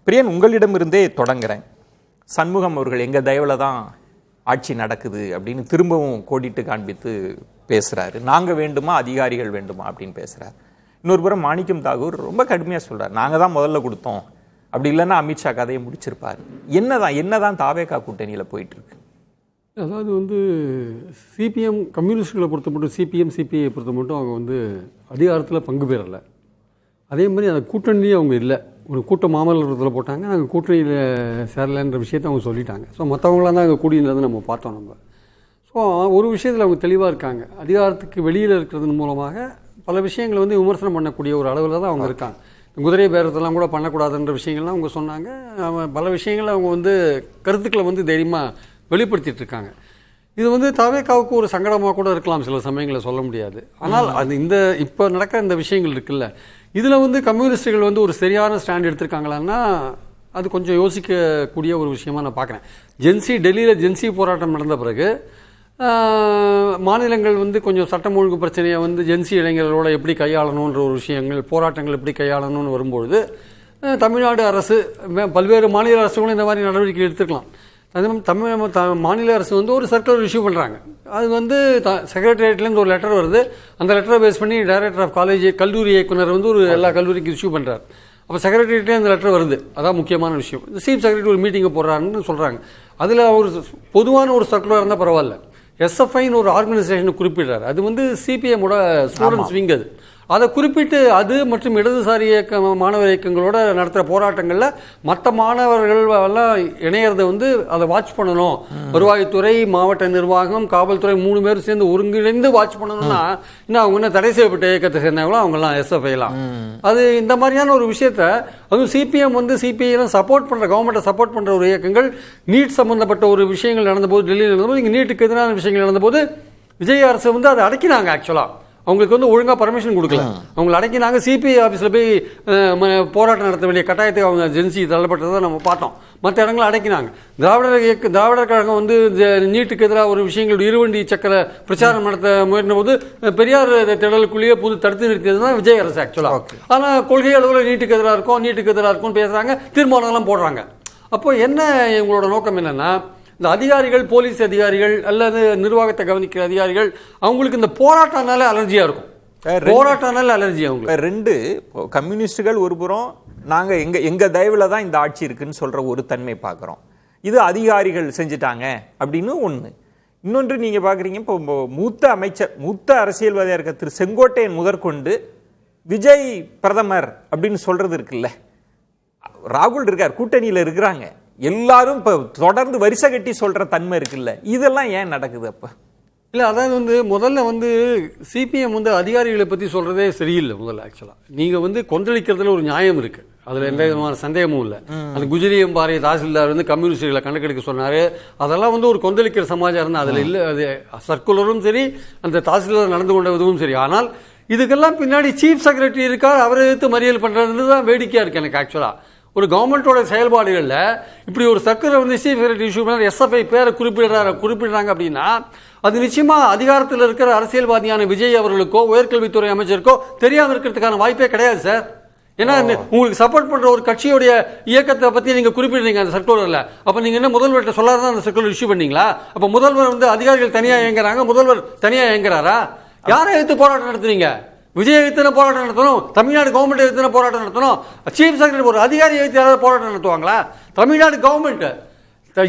பிரியன், உங்களிடமிருந்தே தொடங்குறேன். சண்முகம் அவர்கள் எங்கள் தயவில் தான் ஆட்சி நடக்குது அப்படின்னு திரும்பவும் கோடிட்டு காண்பித்து பேசுகிறாரு. நாங்கள் வேண்டுமா அதிகாரிகள் வேண்டுமா அப்படின்னு பேசுகிறார். இன்னொரு புறம் மாணிக்கம் தாகூர் ரொம்ப கடுமையாக சொல்கிறார், நாங்கள் தான் முதல்ல கொடுத்தோம், அப்படி இல்லைன்னா அமித்ஷா கதையை முடிச்சிருப்பார். என்னதான் தாவேகா கூட்டணியில் போயிட்டுருக்கு? அதாவது சிபிஎம் கம்யூனிஸ்டுகளை பொறுத்த மட்டும், சிபிஎம் சிபிஐ பொறுத்த மட்டும் அவங்க அதிகாரத்தில் பங்கு பெறலை. அதே மாதிரி அந்த கூட்டணியே அவங்க இல்லை. ஒரு கூட்ட மாமல்லத்தில் போட்டாங்க, நாங்கள் கூட்டணியில் சேரலைன்ற விஷயத்தை அவங்க சொல்லிட்டாங்க. ஸோ மற்றவங்களாம் தான் அங்கே கூடியிருந்தது நம்ம பார்த்தோம் நம்ம. ஸோ ஒரு விஷயத்தில் அவங்க தெளிவாக இருக்காங்க. அதிகாரத்துக்கு வெளியில் இருக்கிறது மூலமாக பல விஷயங்களை விமர்சனம் பண்ணக்கூடிய ஒரு அளவில் தான் அவங்க இருக்காங்க. குதிரை பேரத்தெல்லாம் கூட பண்ணக்கூடாதுன்ற விஷயங்கள்லாம் அவங்க சொன்னாங்க. பல விஷயங்களை அவங்க கருத்துக்களை தைரியமாக வெளிப்படுத்திட்டு இருக்காங்க. இது தவேகாவுக்கு ஒரு சங்கடமாக கூட இருக்கலாம், சில சமயங்களில் சொல்ல முடியாது. ஆனால் அது இப்போ நடக்கிற இந்த விஷயங்கள் இருக்குல்ல, இதில் கம்யூனிஸ்டுகள் ஒரு சரியான ஸ்டாண்ட் எடுத்திருக்காங்களான்னா அது கொஞ்சம் யோசிக்கக்கூடிய ஒரு விஷயமா நான் பார்க்குறேன். டெல்லியில் ஜென்சி போராட்டம் நடந்த பிறகு மாநிலங்கள் கொஞ்சம் சட்டம் ஒழுங்கு பிரச்சனையை ஜென்சி இளைஞர்களோட எப்படி கையாளணுன்ற ஒரு விஷயங்கள், போராட்டங்கள் எப்படி கையாளணும்னு வரும்பொழுது தமிழ்நாடு அரசு, பல்வேறு மாநில அரசுகளும் இந்த மாதிரி நடவடிக்கை எடுத்துக்கலாம். மாநில அரசு ஒரு சர்க்குலர் இஷ்யூ பண்ணுறாங்க. அது செக்ரட்டரியேட்லேருந்து ஒரு லெட்டர் வருது. அந்த லெட்டரை பேஸ் பண்ணி டைரக்டர் ஆஃப் காலேஜ், கல்லூரி இயக்குனர் ஒரு எல்லா கல்லூரிக்கும் இஷ்யூ பண்ணுறாரு. அப்போ செக்ரட்டரியேட்லேயே அந்த லெட்டர் வருது. அதான் முக்கியமான விஷயம். சீஃப் செக்ரட்டரி ஒரு மீட்டிங்கை போடுறாருன்னு சொல்கிறாங்க. அதில் ஒரு பொதுவான ஒரு சர்க்குலர் இருந்தால் பரவாயில்ல, எஸ்எஃப்ஐன்னு ஒரு ஆர்கனைசேஷனை குறிப்பிடுறாரு. அது சிபிஎம்மோட ஸ்டூடெண்ட்ஸ் விங். அதை குறிப்பிட்டு அது மற்றும் இடதுசாரி இயக்க மாணவர் இயக்கங்களோட நடத்துகிற போராட்டங்களில் மற்ற மாணவர்கள் எல்லாம் இணையறதை அதை வாட்ச் பண்ணணும். வருவாய்த்துறை, மாவட்ட நிர்வாகம், காவல்துறை 3 பேரும் சேர்ந்து ஒருங்கிணைந்து வாட்ச் பண்ணணும்னா இன்னும் அவங்க தடை செய்யப்பட்ட இயக்கத்தை சேர்ந்தவங்களும் அவங்கலாம் எஸ்எஃப்ஐலாம். அது இந்த மாதிரியான ஒரு விஷயத்த அதுவும் சிபிஎம் சிபிஐலாம் சப்போர்ட் பண்ணுற, கவர்மெண்ட்டை சப்போர்ட் பண்ணுற ஒரு இயக்கங்கள். நீட் சம்பந்தப்பட்ட ஒரு விஷயங்கள் நடந்தபோது, டெல்லியில் நடந்தபோது, இங்கே நீட்டுக்கு எதிரான விஷயங்கள் நடந்தபோது விஜய் அரசு அதை அடக்கினாங்க. ஆக்சுவலாக அவங்களுக்கு ஒழுங்காக பர்மிஷன் கொடுக்கல. அவங்களை அடக்கினாங்க. சிபிஐ ஆஃபீஸில் போய் போராட்டம் நடத்த வேண்டிய கட்டாயத்துக்கு அவங்க ஜென்சி தள்ளப்பட்டதை நம்ம பார்த்தோம். மற்ற இடங்களை அடக்கினாங்க. திராவிடர் கழகம் நீட்டுக்கு எதிராக ஒரு விஷயங்கள் இருவண்டி சக்கர பிரச்சாரம் நடத்த முயன்ற போது பெரியார் திடலுக்குள்ளேயே தடுத்து நிறுத்தியது தான் விஜய் அரசு ஆக்சுவலாக. ஆனால் கொள்கை அளவில் நீட்டுக்கு எதிராக இருக்கும் பேசுகிறாங்க, தீர்மானம்லாம் போடுறாங்க. அப்போ என்ன இவங்களோட நோக்கம் என்னன்னா, இந்த அதிகாரிகள், போலீஸ் அதிகாரிகள் அல்லது நிர்வாகத்தை கவனிக்கிற அதிகாரிகள், அவங்களுக்கு இந்த போராட்டம்னால அலர்ஜியா இருக்கும். போராட்டம்னால அலர்ஜி அவங்க. 2 கம்யூனிஸ்டுகள் ஒரு புறம், நாங்க எங்க தயவுல தான் இந்த ஆட்சி இருக்குன்னு சொல்ற ஒரு தன்மை பார்க்குறோம். இது அதிகாரிகள் செஞ்சுட்டாங்க அப்படின்னு ஒன்று. இன்னொன்று நீங்க பாக்குறீங்க, இப்போ மூத்த அமைச்சர், மூத்த அரசியல்வாதியா இருக்க திரு செங்கோட்டையன் முதற்கொண்டு விஜய் பிரதமர் அப்படின்னு சொல்றது இருக்குல்ல, ராகுல் இருக்கார், கூட்டணியில் இருக்கிறாங்க, எல்லாரும் இப்போ தொடர்ந்து வரிசை கட்டி சொல்ற தன்மை இருக்குல்ல, இதெல்லாம் ஏன் நடக்குது அப்ப? இல்லை, அதாவது முதல்ல சிபிஎம் அதிகாரிகளை பற்றி சொல்றதே சரியில்லை. முதல்ல ஆக்சுவலாக நீங்கள் கொந்தளிக்கிறதுல ஒரு நியாயம் இருக்கு, அதில் எந்த விதமான சந்தேகமும் இல்லை. அந்த குஜிலியம்பாறை தாசில்தார் கம்யூனிஸ்டுகளை கணக்கெடுக்க சொன்னார். அதெல்லாம் ஒரு கொந்தளிக்கிற சமாச்சாரம் தான். அதில் இல்லை, அது சர்க்குலரும் சரி, அந்த தாசில்தார் நடந்து கொண்ட விதமும் சரி. ஆனால் இதுக்கெல்லாம் பின்னாடி சீஃப் செக்ரட்டரி இருக்கார், அவரை எடுத்து மறியல் பண்ணுறது தான் வேடிக்கையாக இருக்குது எனக்கு. ஆக்சுவலாக ஒரு கவர்மெண்ட்டோட செயல்பாடுகளில் இப்படி ஒரு சர்க்குலர் சீஃப் செக்ரட்டரி இஷ்யூ பண்ண எஸ்எஃப்ஐ பேரை குறிப்பிடுறாங்க அப்படின்னா அது நிச்சயமா அதிகாரத்தில் இருக்கிற அரசியல்வாதியான விஜய் அவர்களுக்கோ உயர்கல்வித்துறை அமைச்சருக்கோ தெரியாமல் இருக்கிறதுக்கான வாய்ப்பே கிடையாது சார். ஏன்னா உங்களுக்கு சப்போர்ட் பண்ற ஒரு கட்சியுடைய இயக்கத்தை பத்தி நீங்க குறிப்பிடுறீங்க அந்த சர்க்குலர்ல. அப்ப நீங்க என்ன முதல்வர்கிட்ட சொல்லாதான் அந்த சர்க்குலர் இஷ்யூ பண்ணீங்களா? அப்ப முதல்வர் அதிகாரிகள் தனியா இயங்குறாங்க, முதல்வர் தனியா இயங்குறாரா? யாரை எடுத்து போராட்டம் நடத்துறீங்க? விஜய் எதிர்த்து போராட்டம் நடத்தணும், தமிழ்நாடு கவர்மெண்ட் எதிர்த்து போராட்டம் நடத்தணும். சீஃப் செக்ரட்டரி ஒரு அதிகாரி எதிர்த்து யாராவது போராட்டம் நடத்துவாங்களா? Tamil Nadu government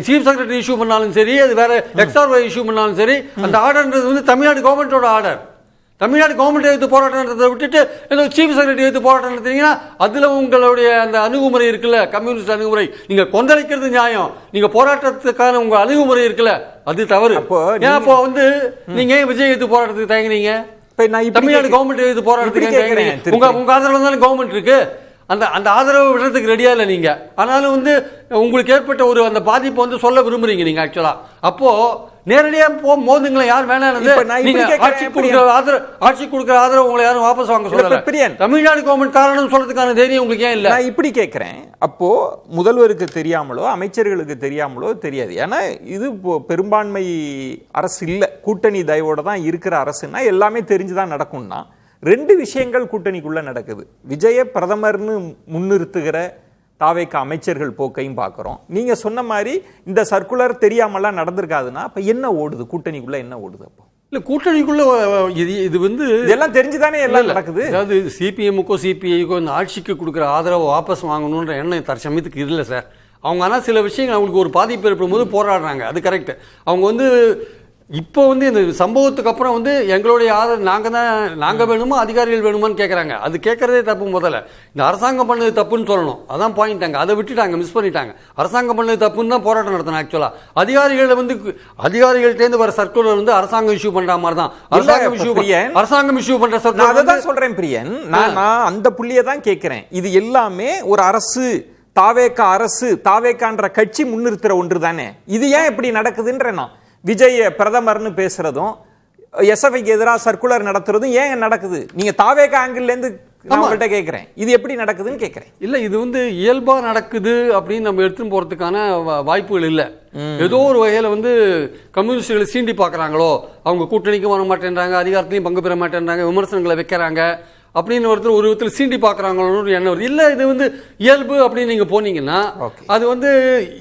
chief secretary issue பண்ணாலும் சரி, அது வேற எக்ஸ்ஆர்ஒய் இஷ்யூ பண்ணாலும் சரி, அந்த ஆர்டர்ன்றது தமிழ்நாடு கவர்மெண்டோட ஆர்டர். தமிழ்நாடு கவர்மெண்ட் எடுத்து போராட்டம் நடத்துறதை விட்டுட்டு ஏதோ சீஃப் செக்ரட்டரி எடுத்து போராட்டம் நடத்துறீங்கன்னா அதுல உங்களுடைய அந்த அணுகுமுறை இருக்குல்ல, கம்யூனிஸ்ட் அணுகுமுறை, நீங்க கொந்தளிக்கிறது நியாயம், நீங்க போராட்டத்துக்கான உங்க அணுகுமுறை இருக்குல்ல, அது தவறு. ஏன் அப்போ நீங்க விஜய் எடுத்து போராட்டத்துக்கு தயங்குறீங்க? தமிழ்நாடு கவர்மெண்ட் எடுத்து போராட்டத்துக்கு உங்க ஆதரவு தானே கவர்மெண்ட் இருக்கு. அந்த ஆதரவு விடுறதுக்கு ரெடியா இல்லை நீங்க. ஆனாலும் உங்களுக்கு ஏற்பட்ட ஒரு அந்த பாதிப்பு சொல்ல விரும்புறீங்க நீங்க ஆக்சுவலா. அப்போ நேரடியா மோதுங்களா, யார் வேணாம். ஆட்சி கொடுக்கிற ஆதரவு உங்களை யாரும் வாபஸ் வாங்க சொல்ல. தமிழ்நாடு கவர்மெண்ட் காரணம் சொல்றதுக்கான தைரியம் உங்களுக்கு ஏன் இல்ல? நான் இப்படி கேட்கிறேன். அப்போ முதல்வருக்கு தெரியாமலோ அமைச்சர்களுக்கு தெரியாமலோ தெரியாது. ஏன்னா இது பெரும்பான்மை அரசு இல்ல, கூட்டணி தயவோட தான் இருக்கிற அரசுன்னா எல்லாமே தெரிஞ்சுதான் நடக்கும்னா 2 விஷயங்கள் கூட்டணிக்குள்ள நடக்குது. விஜய பிரதமர்னு முன்னிறுத்துகிற தாவேக அமைச்சர்கள் போக்கையும் பார்க்குறோம். நீங்க சொன்ன மாதிரி இந்த சர்க்குலர் தெரியாமலாம் நடந்திருக்காதுன்னா அப்ப என்ன ஓடுது, கூட்டணிக்குள்ள என்ன ஓடுது? அப்போ இல்ல கூட்டணிக்குள்ள இது வந்து இதெல்லாம் தெரிஞ்சுதானே எல்லாம் நடக்குது. அதாவது சிபிஎம்முக்கோ சிபிஐக்கோ இந்த ஆட்சிக்கு கொடுக்குற ஆதரவை வாபஸ் வாங்கணுன்ற எண்ணம் தற்சமயத்துக்கு இல்லை சார். அவங்க ஆனால் சில விஷயங்கள் அவங்களுக்கு ஒரு பாதிப்பு ஏற்படும் போது போராடுறாங்க, அது கரெக்ட். அவங்க வந்து இப்போ வந்து இந்த சம்பவத்துக்கு அப்புறம் வந்து எங்களுடைய ஆதரவு நாங்கள் வேணுமா அதிகாரிகள் வேணுமான்னு கேட்குறாங்க. அது கேட்கறதே தப்பு. முதல்ல இந்த அரசாங்கம் பண்ணது தப்புன்னு சொல்லணும், அதான் பாயிண்ட். அங்கே அதை விட்டுட்டாங்க, மிஸ் பண்ணிட்டாங்க. அரசாங்கம் பண்ணது தப்புன்னு தான் போராட்டம் நடத்தணும். ஆக்சுவலாக அதிகாரிகள்டேருந்து வர சர்க்குலர் வந்து அரசாங்கம் இஷ்யூ பண்ற மாதிரி தான். அரசாங்கம் இஷ்யூ பண்ற சர்க்குலர் அதை தான் சொல்றேன் பிரியன். நான் அந்த புள்ளியை தான் கேட்கிறேன். இது எல்லாமே ஒரு அரசு, தாவேக அரசு, தாவேகான்ற கட்சி முன்னிறுத்துற ஒன்று தானே. இது ஏன் இப்படி நடக்குதுன்ற நான் விஜய் பிரதமர்னு பேசுறதும் எஸ்எஃப்ஐக்கு எதிராக சர்க்குலர் நடத்துறதும் ஏன் நடக்குது? நீங்க தாவேக ஆங்கிள் இருந்து நான் உங்கள்கிட்ட கேட்கிறேன், இது எப்படி நடக்குதுன்னு கேட்கிறேன். இல்ல இது வந்து இயல்பா நடக்குது அப்படின்னு நம்ம எடுத்துன்னு போறதுக்கான வாய்ப்புகள் இல்ல. ஏதோ ஒரு வகையில வந்து கம்யூனிஸ்டுகளை சீண்டி பாக்குறாங்களோ, அவங்க கூட்டணிக்கும் வர மாட்டேன்றாங்க, அதிகாரத்திலையும் பங்கு பெற மாட்டேன்றாங்க, விமர்சனங்களை வைக்கிறாங்க அப்படின்னு ஒருத்தர் ஒரு விதத்தில் சீண்டி பார்க்குறாங்களோன்னு எண்ணம் வருது. இல்லை இது வந்து இயல்பு அப்படின்னு நீங்கள் போனீங்கன்னா அது வந்து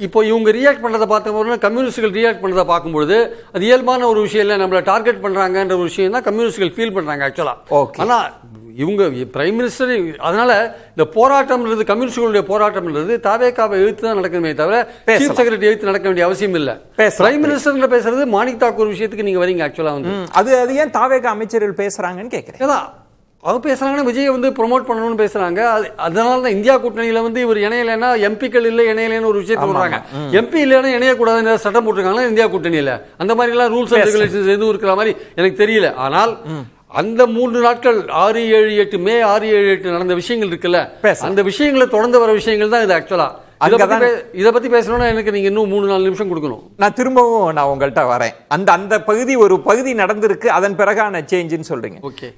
இப்போ இவங்க ரியாக்ட் பண்ணுறதை பார்த்தோம்னா கம்யூனிஸ்டுகள் ரியாக்ட் பண்ணுறதை பார்க்கும்பொழுது அது இயல்பான ஒரு விஷயம் இல்லை, நம்மளை டார்கெட் பண்ணுறாங்கன்ற ஒரு விஷயம் தான் கம்யூனிஸ்டுகள் ஃபீல் பண்ணுறாங்க ஆக்சுவலாக. ஆனால் இவங்க பிரைம் மினிஸ்டர், அதனால இந்த போராட்டம்ன்றது கம்யூனிஸ்டுகளுடைய போராட்டம்ன்றது தாவேகாவை எழுத்து தான் நடக்கணுமே தவிர சீஃப் செக்ரட்டரி எழுத்து நடக்க வேண்டிய அவசியம் இல்லை. பிரைம் மினிஸ்டர் பேசுறது மாணிக் தாக்கூர் விஷயத்துக்கு நீங்க வரீங்க ஆக்சுவலா வந்து அது ஏன் தாவேகா அமைச்சர்கள் பேசுறாங்கன்னு கேட்கிறேன். அவங்க பேசுறாங்கன்னா விஜய் வந்து ப்ரொமோட் பண்ணணும்னு பேசுறாங்க. அதனால தான் இந்தியா கூட்டணியில வந்து இவர் இணையலைன்னா எம்பிக்கள் இல்லை இணையலைன்னு ஒரு விஷயத்தை சொல்றாங்க. எம்பி இல்லைன்னா இணையக்கூடாதுன்னு சட்டம் போட்டிருக்காங்களா இந்தியா கூட்டணியில? அந்த மாதிரி எல்லாம் ரூல்ஸ் அண்ட் ரெகுலேஷன்ஸ் எதுவும் இருக்கிற மாதிரி எனக்கு தெரியல. ஆனால் அந்த 3 நாட்கள் 6, 7, 8 மே 6, 7, 8 நடந்த விஷயங்கள் இருக்குல்ல, அந்த விஷயங்களை தொடர்ந்து வர விஷயங்கள் தான் இது ஆக்சுவலா. இதை பத்தி பேசணும்னா எனக்கு நீங்க இன்னும் 3-4 நிமிஷம் கொடுக்கணும். நான் திரும்பவும் உங்கள்கிட்ட வரேன். அந்த பகுதி ஒரு பகுதி நடந்திருக்கு, அதன் பிறகான சேஞ்சுன்னு சொல்றீங்க. ஓகே.